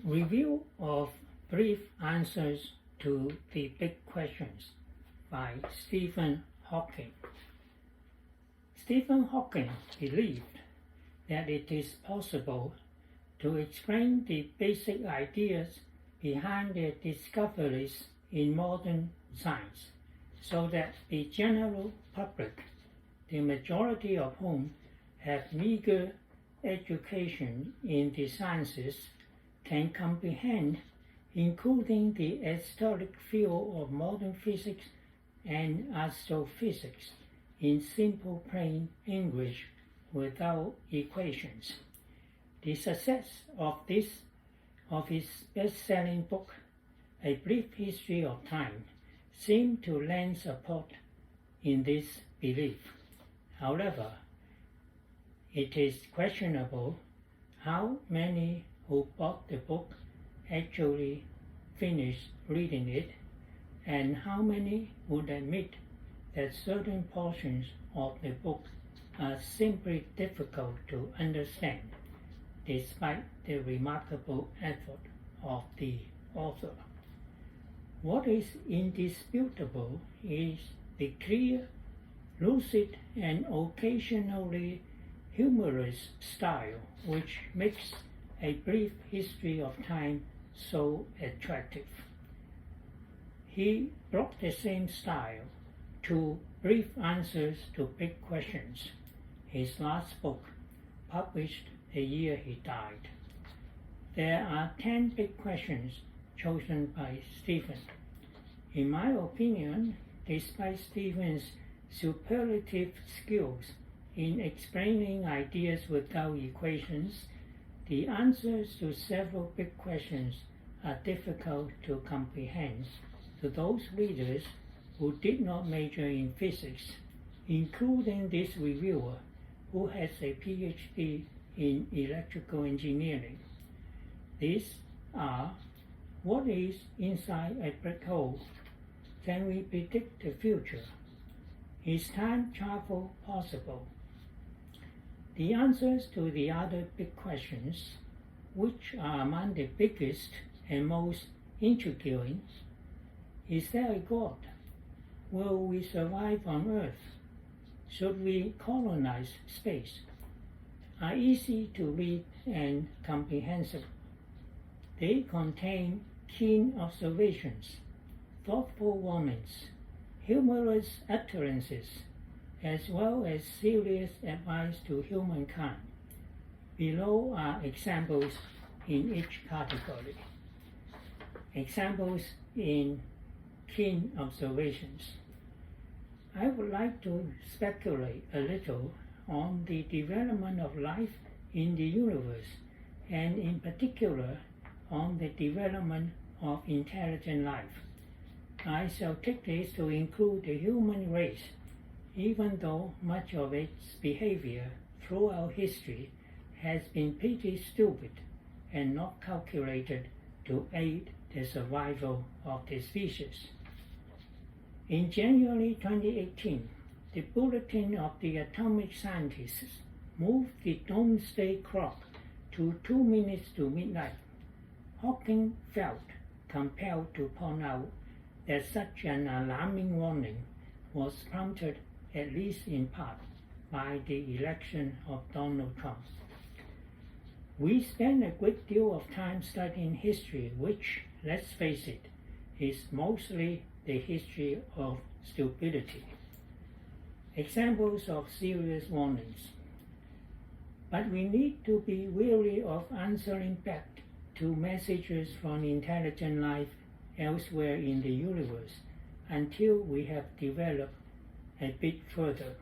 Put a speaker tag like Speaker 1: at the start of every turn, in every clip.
Speaker 1: Review of Brief Answers to the Big Questions by Stephen Hawking. Stephen Hawking believed that it is possible to explain the basic ideas behind the discoveries in modern science so that the general public, the majority of whom have meager education in the sciences, can comprehend, including the esoteric field of modern physics and astrophysics, in simple plain English without equations. The success of his best-selling book, A Brief History of Time, seemed to lend support in this belief. However, it is questionable how many who bought the book actually finished reading it, and how many would admit that certain portions of the book are simply difficult to understand, despite the remarkable effort of the author. What is indisputable is the clear, lucid, and occasionally humorous style which makes A Brief History of Time so attractive. He brought the same style to Brief Answers to Big Questions, his last book, published the year he died. There are 10 big questions chosen by Stephen. In my opinion, despite Stephen's superlative skills in explaining ideas without equations, the answers to several big questions are difficult to comprehend to those readers who did not major in physics, including this reviewer who has a PhD in electrical engineering. These are: what is inside a black hole? Can we predict the future? Is time travel possible? The answers to the other big questions, which are among the biggest and most intriguing: is there a God? Will we survive on Earth? Should we colonize space? Are easy to read and comprehensive. They contain keen observations, thoughtful warnings, humorous utterances, as well as serious advice to humankind. Below are examples in each category. Examples in keen observations. I would like to speculate a little on the development of life in the universe, and in particular on the development of intelligent life. I shall take this to include the human race, even though much of its behavior throughout history has been pretty stupid and not calculated to aid the survival of the species. In January 2018, the Bulletin of the Atomic Scientists moved the doomsday clock to 2 minutes to midnight. Hawking felt compelled to point out that such an alarming warning was prompted, at least in part, by the election of Donald Trump. We spend a great deal of time studying history, which, let's face it, is mostly the history of stupidity. Examples of serious warnings. But we need to be wary of answering back to messages from intelligent life elsewhere in the universe until we have developed a bit further.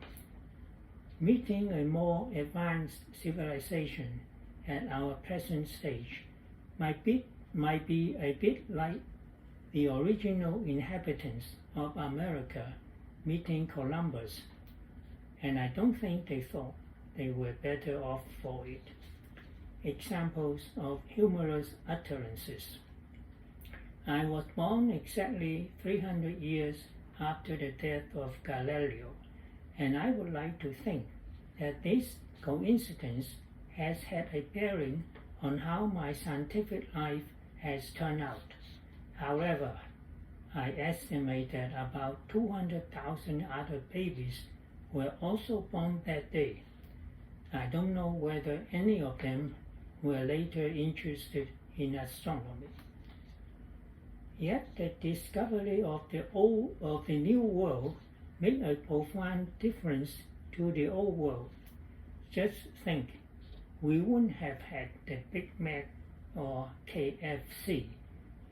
Speaker 1: Meeting a more advanced civilization at our present stage might be a bit like the original inhabitants of America meeting Columbus, and I don't think they thought they were better off for it. Examples of humorous utterances. I was born exactly 300 years after the death of Galileo, and I would like to think that this coincidence has had a bearing on how my scientific life has turned out. However, I estimate that about 200,000 other babies were also born that day. I don't know whether any of them were later interested in astronomy. Yet the discovery of the New World made a profound difference to the Old World. Just think, we wouldn't have had the Big Mac or KFC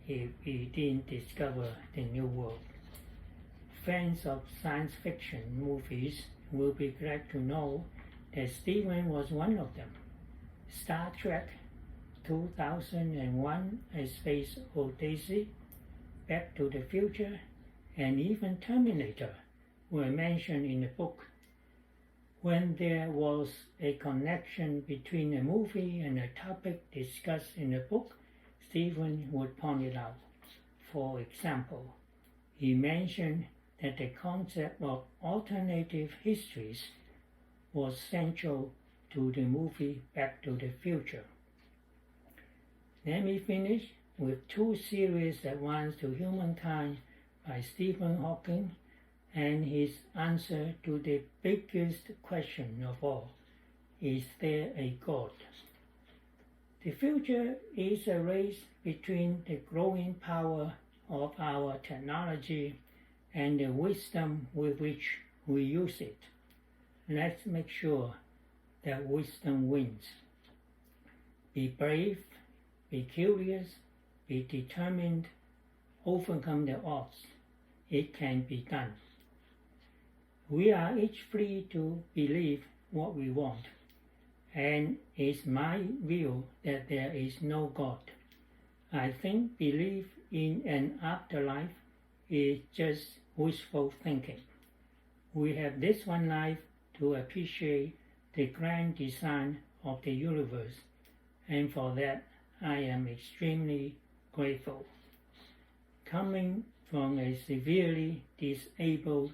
Speaker 1: if we didn't discover the New World. Fans of science fiction movies will be glad to know that Stephen was one of them. Star Trek 2001: A Space Odyssey, Back to the Future, and even Terminator were mentioned in the book. When there was a connection between a movie and a topic discussed in the book, Stephen would point it out. For example, he mentioned that the concept of alternative histories was central to the movie Back to the Future. Let me finish with two serious advances to humankind by Stephen Hawking and his answer to the biggest question of all: is there a God? The future is a race between the growing power of our technology and the wisdom with which we use it. Let's make sure that wisdom wins. Be brave, be curious, be determined, overcome the odds. It can be done. We are each free to believe what we want, and it's my view that there is no God. I think belief in an afterlife is just wishful thinking. We have this one life to appreciate the grand design of the universe, and for that I am extremely grateful. Coming from a severely disabled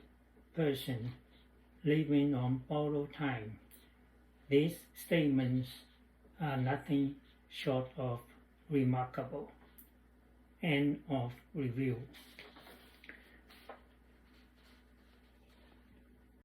Speaker 1: person living on borrowed time, these statements are nothing short of remarkable. End of review.